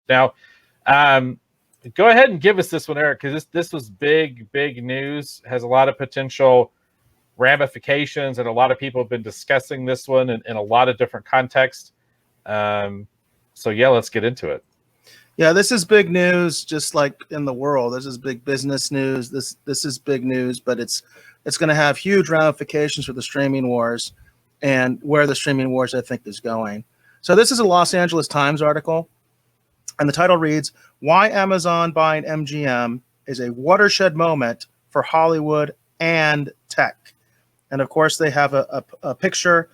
Now, go ahead and give us this one, Eric, because this was big news. Has a lot of potential ramifications, and a lot of people have been discussing this one in a lot of different contexts. So yeah, let's get into it. Yeah, this is big news, just like in the world. This is big business news. This is big news, but it's going to have huge ramifications for the streaming wars and where the streaming wars, I think, is going. So this is a Los Angeles Times article, and the title reads, "Why Amazon Buying MGM is a Watershed Moment for Hollywood and Tech." And of course, they have a picture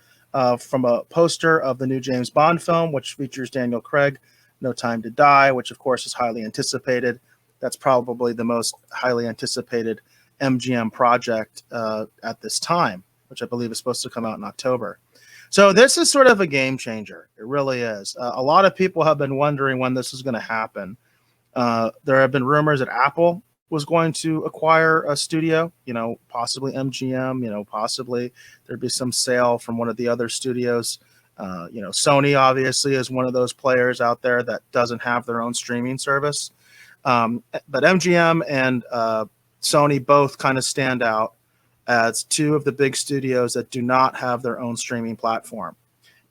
from a poster of the new James Bond film, which features Daniel Craig, No Time to Die, which of course is highly anticipated. That's probably the most highly anticipated MGM project at this time, which I believe is supposed to come out in October. So this is sort of a game changer. It really is. A lot of people have been wondering when this is going to happen. There have been rumors that Apple was going to acquire a studio, possibly MGM, possibly there'd be some sale from one of the other studios. Sony obviously is one of those players out there that doesn't have their own streaming service. But MGM and Sony both kind of stand out as two of the big studios that do not have their own streaming platform.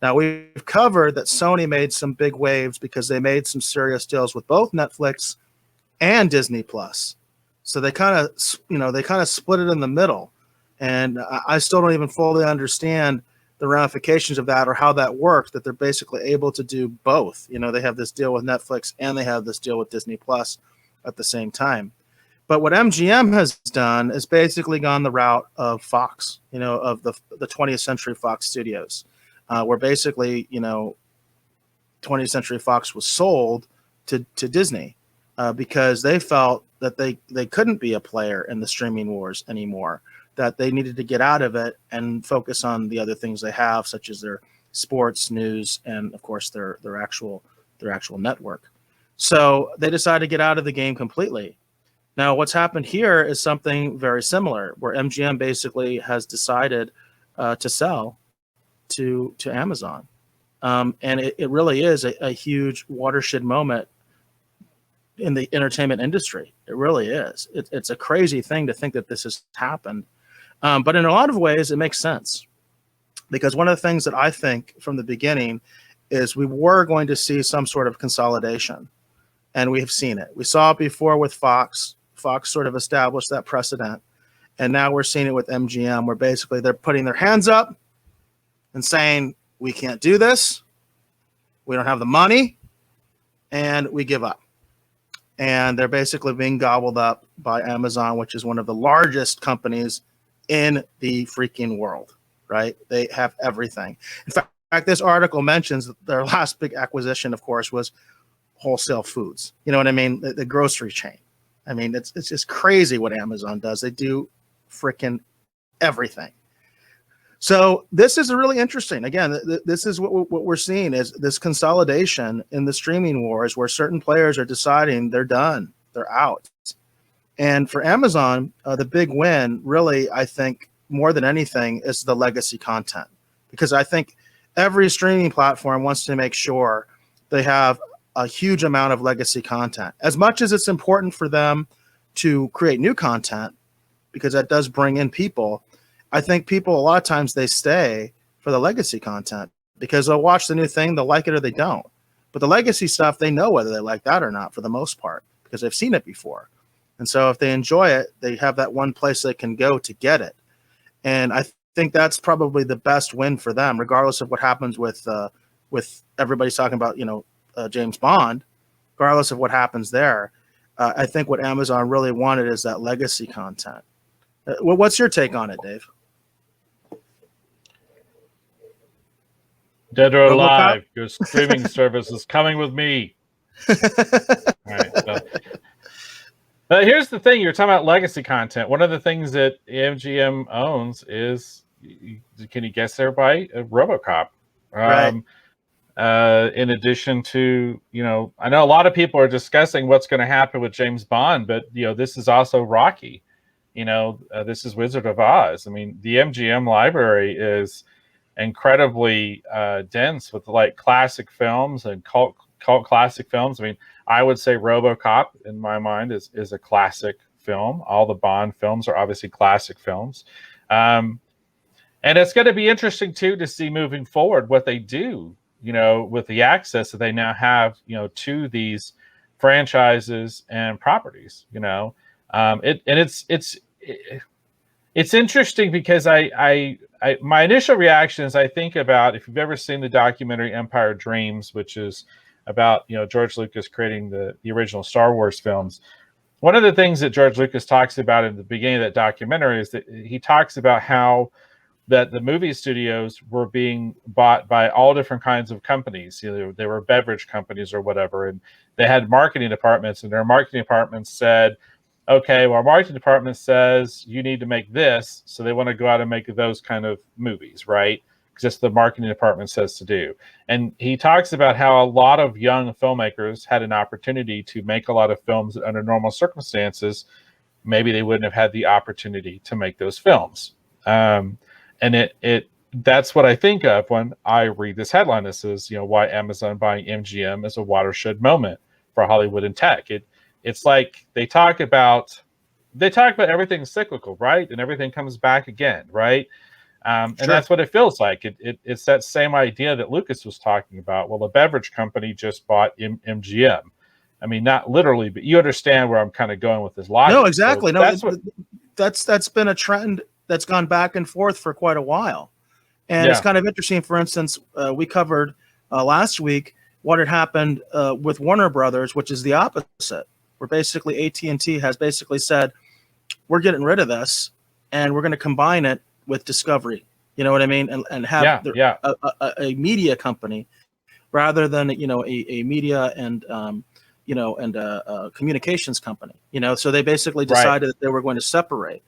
Now, we've covered that Sony made some big waves because they made some serious deals with both Netflix and Disney Plus. So they kind of split it in the middle. And I still don't even fully understand the ramifications of that or how that works, that they're basically able to do both. They have this deal with Netflix and they have this deal with Disney Plus at the same time. But what MGM has done is basically gone the route of Fox, of the 20th Century Fox Studios, where basically, 20th Century Fox was sold to Disney because they felt that they couldn't be a player in the streaming wars anymore, that they needed to get out of it and focus on the other things they have, such as their sports, news, and of course their actual network. So they decided to get out of the game completely. Now, what's happened here is something very similar, where MGM basically has decided to sell to Amazon. And it really is a huge watershed moment in the entertainment industry. It really is. It's a crazy thing to think that this has happened. But in a lot of ways, it makes sense. Because one of the things that I think from the beginning is we were going to see some sort of consolidation. And we have seen it. We saw it before with Fox. Fox sort of established that precedent. And now we're seeing it with MGM, where basically they're putting their hands up and saying, we can't do this. We don't have the money. And we give up. And they're basically being gobbled up by Amazon, which is one of the largest companies in the freaking world, right? They have everything. In fact, this article mentions that their last big acquisition, of course, was Wholesale Foods. You know what I mean? The grocery chain. I mean, it's just crazy what Amazon does. They do freaking everything. So this is really interesting. Again, this is what we're seeing is this consolidation in the streaming wars, where certain players are deciding they're done, they're out. And for Amazon, the big win, really, I think, more than anything, is the legacy content. Because I think every streaming platform wants to make sure they have a huge amount of legacy content. As much as it's important for them to create new content, because that does bring in people, I think people, a lot of times, they stay for the legacy content because they'll watch the new thing, they'll like it or they don't. But the legacy stuff, they know whether they like that or not for the most part because they've seen it before. And so if they enjoy it, they have that one place they can go to get it. And I think that's probably the best win for them, regardless of what happens with everybody's talking about, James Bond, regardless of what happens there. I think what Amazon really wanted is that legacy content. What's your take on it, Dave? Dead or alive, your streaming service is coming with me. All right. So, here's the thing. You're talking about legacy content. One of the things that MGM owns is, can you guess everybody? Robocop. Right. In addition to, I know a lot of people are discussing what's going to happen with James Bond, but, this is also Rocky. This is Wizard of Oz. I mean, the MGM library is incredibly dense with like classic films and cult cult classic films. I mean, I would say RoboCop in my mind is a classic film. All the Bond films are obviously classic films. And it's going to be interesting too to see moving forward what they do, with the access that they now have, to these franchises and properties. It's interesting because my initial reaction is I think about, if you've ever seen the documentary Empire Dreams, which is about George Lucas creating the original Star Wars films. One of the things that George Lucas talks about in the beginning of that documentary is that he talks about how that the movie studios were being bought by all different kinds of companies. They were beverage companies or whatever, and they had marketing departments, and their marketing departments said, okay, well, our marketing department says you need to make this, so they want to go out and make those kind of movies, right? Because that's the marketing department says to do. And he talks about how a lot of young filmmakers had an opportunity to make a lot of films that under normal circumstances, maybe they wouldn't have had the opportunity to make those films. And that's what I think of when I read this headline that says, why Amazon buying MGM is a watershed moment for Hollywood and tech. It's like they talk about everything cyclical, right? And everything comes back again, right? And that's what it feels like. It's that same idea that Lucas was talking about. Well, a beverage company just bought MGM. I mean, not literally, but you understand where I'm kind of going with this logic. No, exactly. So That's been a trend that's gone back and forth for quite a while. And it's kind of interesting. For instance, we covered last week what had happened with Warner Brothers, which is the opposite, where basically AT&T has basically said, we're getting rid of this and we're going to combine it with Discovery. You know what I mean? And have a media company rather than, a media and, a communications company, so they basically decided that they were going to separate.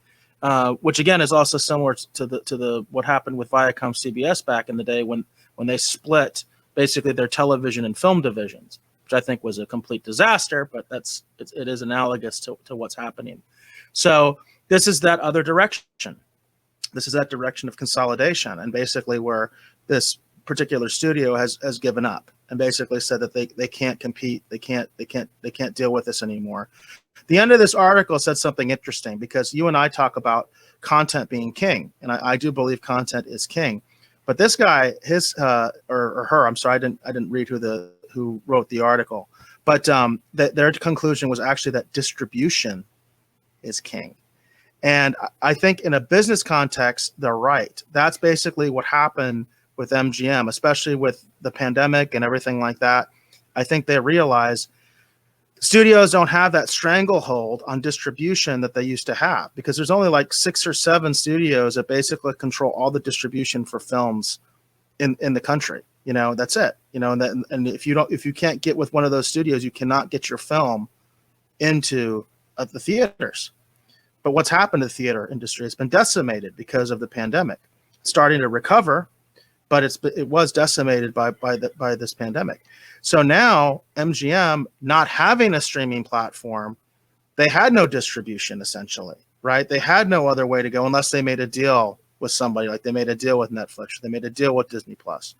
Which again is also similar to the what happened with Viacom CBS back in the day when they split basically their television and film divisions, which I think was a complete disaster. But it is analogous to what's happening. So this is that other direction. This is that direction of consolidation, and basically where this particular studio has given up and basically said that they can't compete, they can't deal with this anymore. The end of this article said something interesting, because you and I talk about content being king, and I do believe content is king. But this guy, his or her, I'm sorry, I didn't read who wrote the article, but their conclusion was actually that distribution is king. And I think in a business context, they're right. That's basically what happened with MGM, especially with the pandemic and everything like that. I think they realize studios don't have that stranglehold on distribution that they used to have, because there's only like 6 or 7 studios that basically control all the distribution for films in the country. That's it. And if you can't get with one of those studios, you cannot get your film into the theaters. But what's happened to the theater industry? It's been decimated because of the pandemic. It's starting to recover, but it was decimated by this pandemic. So now MGM not having a streaming platform, they had no distribution essentially, right? They had no other way to go unless they made a deal with somebody, like they made a deal with Netflix, they made a deal with Disney Plus.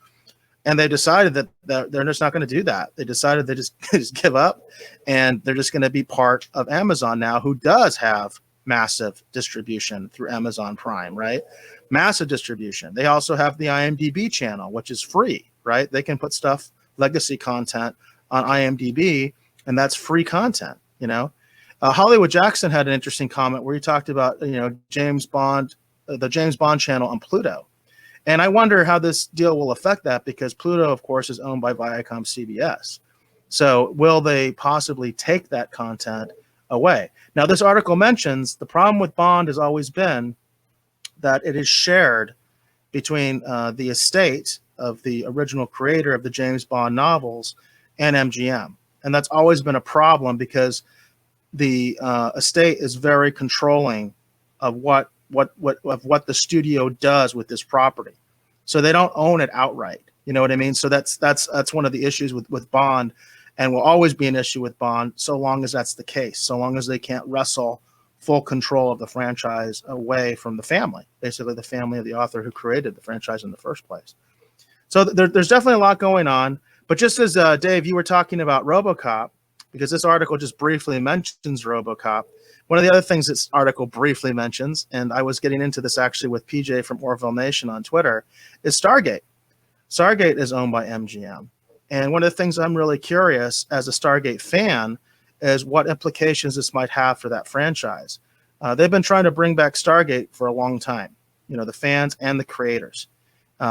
And they decided that they're just not going to do that. They decided they just give up, and they're just going to be part of Amazon now, who does have massive distribution through Amazon Prime, right? Massive distribution. They also have the IMDb channel, which is free, right? They can put stuff, legacy content on IMDb, and that's free content. Hollywood Jackson had an interesting comment where he talked about James Bond, the James Bond channel on Pluto, and I wonder how this deal will affect that, because Pluto, of course, is owned by Viacom CBS. So will they possibly take that content away? Now, this article mentions the problem with Bond has always been that it is shared between the estate of the original creator of the James Bond novels and MGM. And that's always been a problem, because the estate is very controlling of what the studio does with this property. So they don't own it outright. You know what I mean? So that's one of the issues with Bond, and will always be an issue with Bond so long as that's the case, so long as they can't wrestle full control of the franchise away from the family, basically the family of the author who created the franchise in the first place. So there's definitely a lot going on. But just as Dave, you were talking about Robocop, because this article just briefly mentions Robocop. One of the other things this article briefly mentions, and I was getting into this actually with PJ from Orville Nation on Twitter, is Stargate. Stargate is owned by MGM. And one of the things I'm really curious as a Stargate fan is what implications this might have for that franchise. They've been trying to bring back Stargate for a long time, the fans and the creators.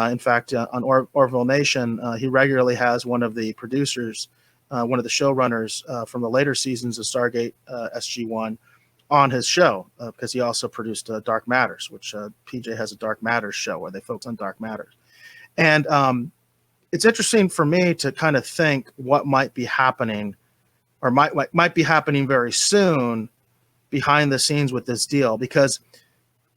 In fact, on Orville Nation, he regularly has one of the producers, one of the showrunners from the later seasons of Stargate SG-1 on his show, because he also produced Dark Matters, which PJ has a Dark Matters show where they focus on Dark Matters. And it's interesting for me to kind of think what might be happening, or might be happening very soon behind the scenes with this deal, because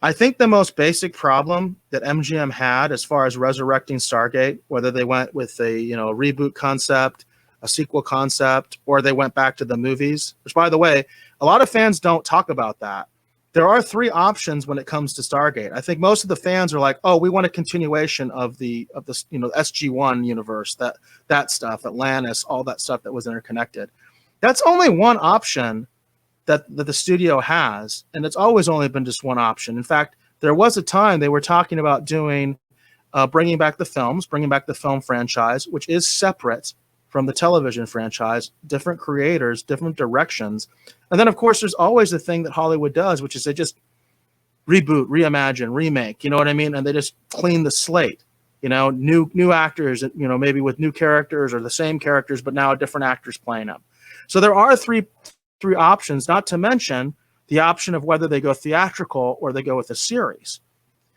I think the most basic problem that MGM had as far as resurrecting Stargate, whether they went with a reboot concept, a sequel concept, or they went back to the movies, which, by the way, a lot of fans don't talk about that. There are three options when it comes to Stargate. I think most of the fans are like, oh, we want a continuation of the SG-1 universe, that stuff, Atlantis, all that stuff that was interconnected. That's only one option that the studio has, and it's always only been just one option. In fact, there was a time they were talking about doing bringing back the film franchise, which is separate from the television franchise, different creators, different directions. And then, of course, there's always the thing that Hollywood does, which is they just reboot, reimagine, remake, you know what I mean? And they just clean the slate, new actors, maybe with new characters or the same characters, but now different actors playing them. So there are three options, not to mention the option of whether they go theatrical or they go with a series.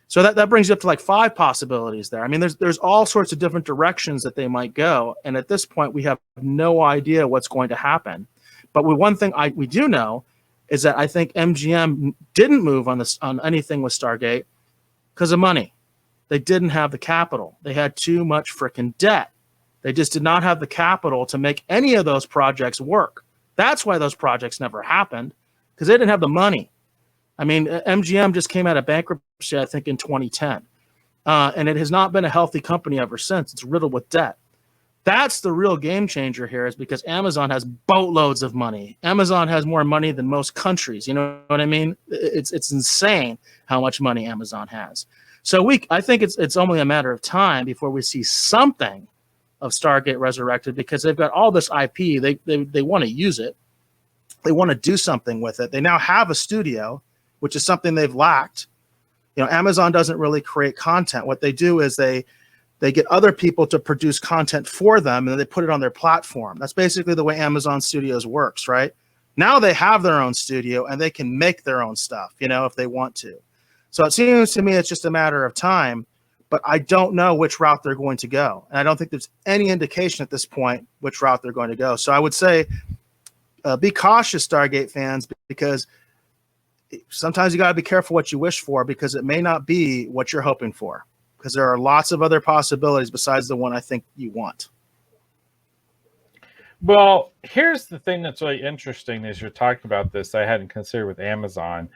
So that brings you up to like 5 possibilities there. I mean, there's all sorts of different directions that they might go. And at this point, we have no idea what's going to happen. But one thing we do know is that I think MGM didn't move on anything with Stargate because of money. They didn't have the capital. They had too much freaking debt. They just did not have the capital to make any of those projects work. That's why those projects never happened, because they didn't have the money. I mean, MGM just came out of bankruptcy, I think, in 2010. And it has not been a healthy company ever since. It's riddled with debt. That's the real game changer here, is because Amazon has boatloads of money. Amazon has more money than most countries. You know what I mean? It's insane how much money Amazon has. So I think it's only a matter of time before we see something of Stargate resurrected, because they've got all this IP. They want to use it. They want to do something with it. They now have a studio, which is something they've lacked. Amazon doesn't really create content. What they do is they get other people to produce content for them, and then they put it on their platform. That's basically the way Amazon Studios works, right? Now they have their own studio, and they can make their own stuff, if they want to. So it seems to me it's just a matter of time, but I don't know which route they're going to go. And I don't think there's any indication at this point which route they're going to go. So I would say be cautious, Stargate fans, because sometimes you got to be careful what you wish for, because it may not be what you're hoping for, because there are lots of other possibilities besides the one I think you want. Well, here's the thing that's really interesting as you're talking about this, I hadn't considered with Amazon.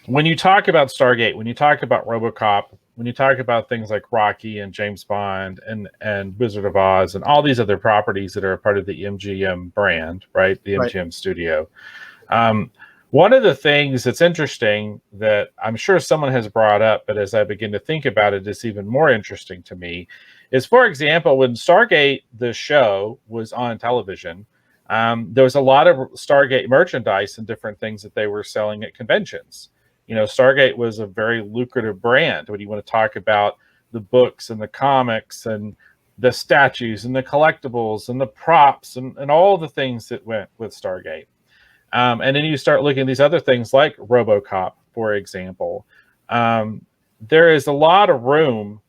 When you talk about Stargate, when you talk about Robocop, when you talk about things like Rocky and James Bond and Wizard of Oz and all these other properties that are a part of the MGM brand, right? The MGM studio. One of the things that's interesting that I'm sure someone has brought up, but as I begin to think about it, it's even more interesting to me, is, for example, when Stargate, the show, was on television, there was a lot of Stargate merchandise and different things that they were selling at conventions. Stargate was a very lucrative brand when you want to talk about the books and the comics and the statues and the collectibles and the props and all the things that went with Stargate. And then you start looking at these other things like Robocop, for example. There is a lot of room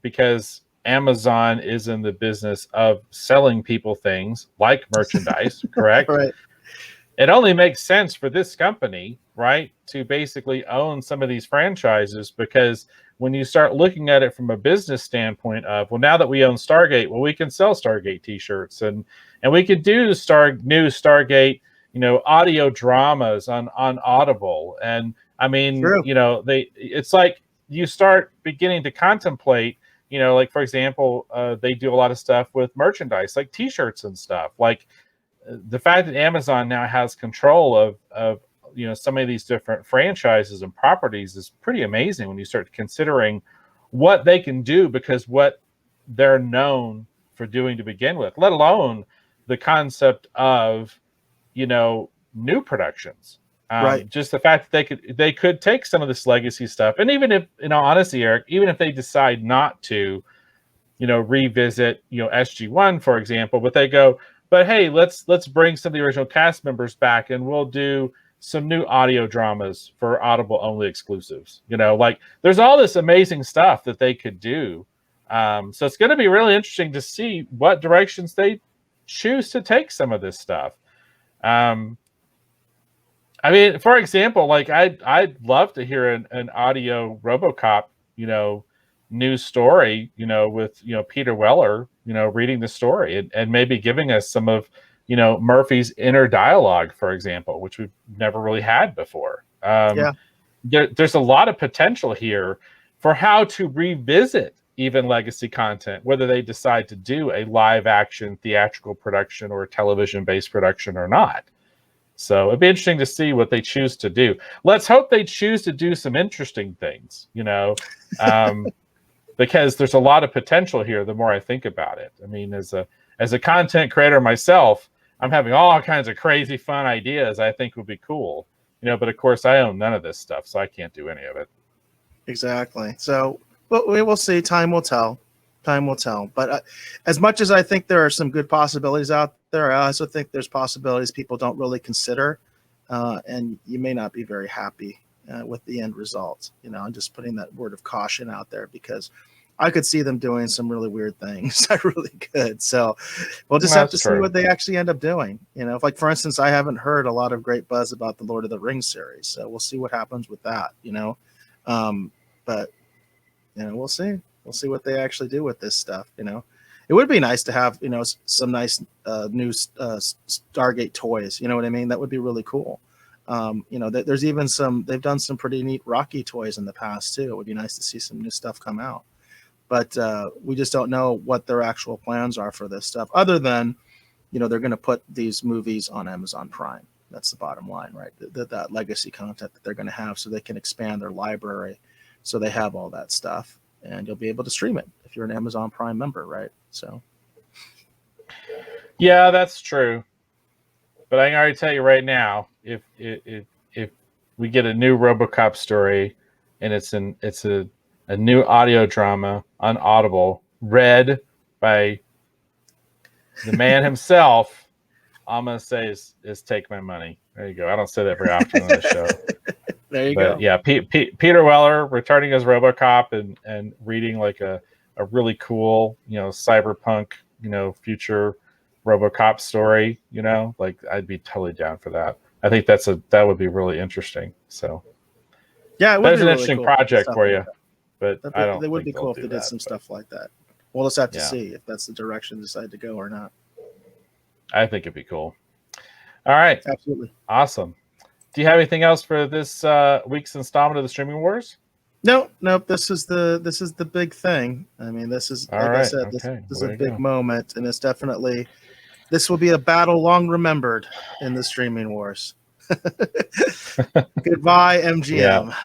because Amazon is in the business of selling people things like merchandise, correct? Right. It only makes sense for this company, right, to basically own some of these franchises, because when you start looking at it from a business standpoint of, well, now that we own Stargate, well, we can sell Stargate t-shirts and we could do new Stargate, audio dramas on Audible. And I mean, True. it's like you start beginning to contemplate, like for example, they do a lot of stuff with merchandise, like T-shirts and stuff. Like the fact that Amazon now has control of some of these different franchises and properties is pretty amazing when you start considering what they can do, because what they're known for doing to begin with, let alone the concept of new productions. Right. Just the fact that they could take some of this legacy stuff, and even if, in all honesty, Eric, even if they decide not to, revisit, SG1, for example, but they go, but hey, let's bring some of the original cast members back, and we'll do some new audio dramas for Audible only exclusives. Like there's all this amazing stuff that they could do. So it's going to be really interesting to see what directions they choose to take some of this stuff. I mean, for example, like I'd love to hear an audio RoboCop, news story, with Peter Weller, reading the story and maybe giving us some of Murphy's inner dialogue, for example, which we've never really had before. Yeah. There's a lot of potential here for how to revisit even legacy content, whether they decide to do a live action theatrical production or a television based production or not. So it'd be interesting to see what they choose to do. Let's hope they choose to do some interesting things, because there's a lot of potential here the more I think about it. I mean, as a content creator myself, I'm having all kinds of crazy fun ideas I think would be cool, but of course I own none of this stuff, so I can't do any of it. Exactly. So we will see. Time will tell. Time will tell. But as much as I think there are some good possibilities out there, I also think there's possibilities people don't really consider, and you may not be very happy with the end result. I'm just putting that word of caution out there because I could see them doing some really weird things. I really could. So we'll just have to see what they actually end up doing. If, like, for instance, I haven't heard a lot of great buzz about the Lord of the Rings series, so we'll see what happens with that. But we'll see. We'll see what they actually do with this stuff. It would be nice to have some nice new Stargate toys. You know what I mean? That would be really cool. There's even they've done some pretty neat Rocky toys in the past too. It would be nice to see some new stuff come out. But we just don't know what their actual plans are for this stuff, other than they're going to put these movies on Amazon Prime. That's the bottom line, right? That legacy content that they're going to have, so they can expand their library, so they have all that stuff. And you'll be able to stream it if you're an Amazon Prime member, right? So, yeah, that's true. But I can already tell you right now, if we get a new RoboCop story, and it's a new audio drama on Audible, read by the man himself, I'm gonna say is take my money. There you go. I don't say that very often on the show. There you go. Yeah, Peter Weller returning as RoboCop and reading like a really cool, cyberpunk, future RoboCop story, like I'd be totally down for that. I think that would be really interesting. So yeah, it would there's be an really interesting cool project for you, but I don't. It would be think cool if they did some stuff like that. We'll just have to see if that's the direction they decide to go or not. I think it'd be cool. All right, Absolutely awesome. Do you have anything else for this week's installment of the Streaming Wars? No. This is the big thing. I mean, this is like I said, this is a big moment, and it's definitely this will be a battle long remembered in the Streaming Wars. Goodbye, MGM. Yeah.